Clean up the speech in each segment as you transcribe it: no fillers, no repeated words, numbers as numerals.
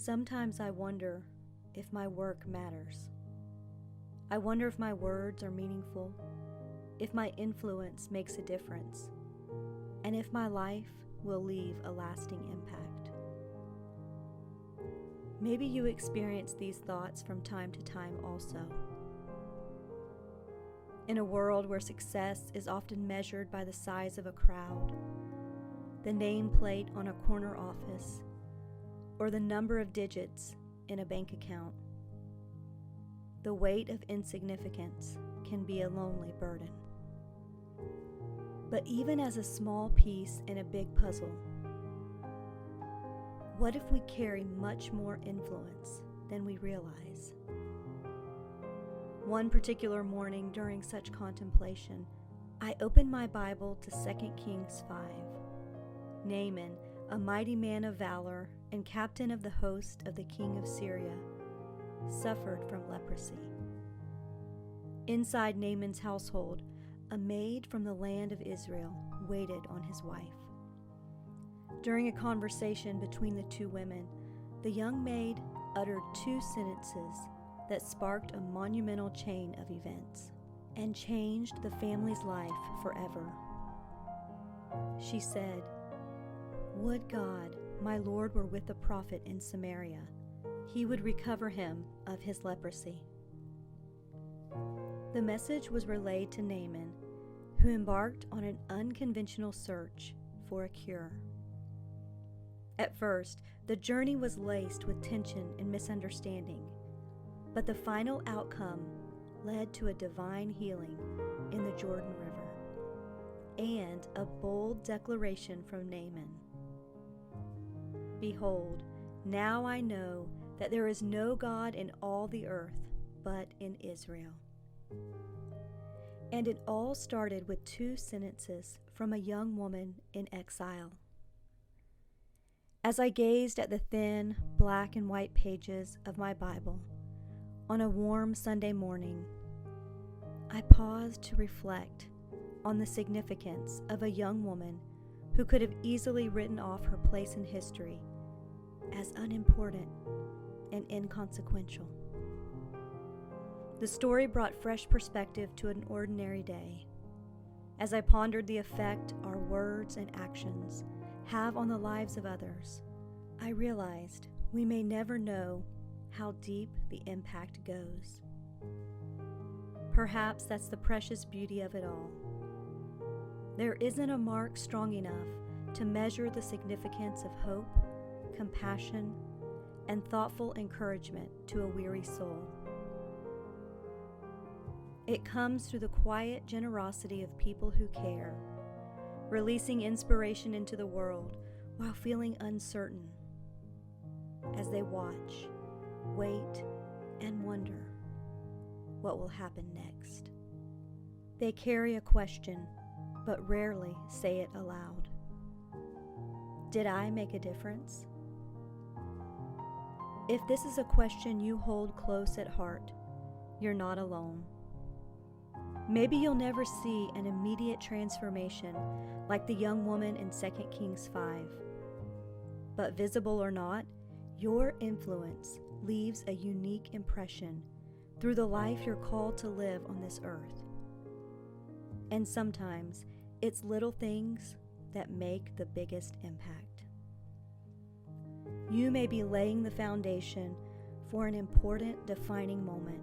Sometimes I wonder if my work matters. I wonder if my words are meaningful, if my influence makes a difference, and if my life will leave a lasting impact. Maybe you experience these thoughts from time to time also. In a world where success is often measured by the size of a crowd, the nameplate on a corner office, or the number of digits in a bank account, the weight of insignificance can be a lonely burden. But even as a small piece in a big puzzle, what if we carry much more influence than we realize? One particular morning during such contemplation, I opened my Bible to 2 Kings 5. Naaman, a mighty man of valor and captain of the host of the king of Syria, suffered from leprosy. Inside Naaman's household, a maid from the land of Israel waited on his wife. During a conversation between the two women, the young maid uttered 2 sentences that sparked a monumental chain of events and changed the family's life forever. She said, "Would God, my Lord, were with the prophet in Samaria, he would recover him of his leprosy." The message was relayed to Naaman, who embarked on an unconventional search for a cure. At first, the journey was laced with tension and misunderstanding, but the final outcome led to a divine healing in the Jordan River and a bold declaration from Naaman. "Behold, now I know that there is no God in all the earth but in Israel." And it all started with 2 sentences from a young woman in exile. As I gazed at the thin black and white pages of my Bible on a warm Sunday morning, I paused to reflect on the significance of a young woman who could have easily written off her place in history as unimportant and inconsequential. The story brought fresh perspective to an ordinary day. As I pondered the effect our words and actions have on the lives of others, I realized we may never know how deep the impact goes. Perhaps that's the precious beauty of it all. There isn't a mark strong enough to measure the significance of hope, compassion, and thoughtful encouragement to a weary soul. It comes through the quiet generosity of people who care, releasing inspiration into the world while feeling uncertain as they watch, wait, and wonder what will happen next. They carry a question, but rarely say it aloud. Did I make a difference? If this is a question you hold close at heart, you're not alone. Maybe you'll never see an immediate transformation like the young woman in 2 Kings 5. But visible or not, your influence leaves a unique impression through the life you're called to live on this earth. And sometimes it's little things that make the biggest impact. You may be laying the foundation for an important defining moment,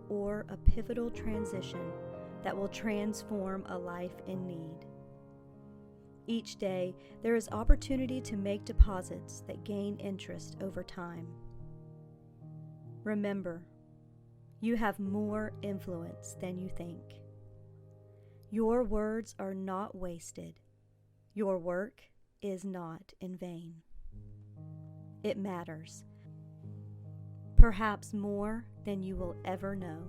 or a pivotal transition that will transform a life in need. Each day, there is opportunity to make deposits that gain interest over time. Remember, you have more influence than you think. Your words are not wasted. Your work is not in vain. It matters, perhaps more than you will ever know.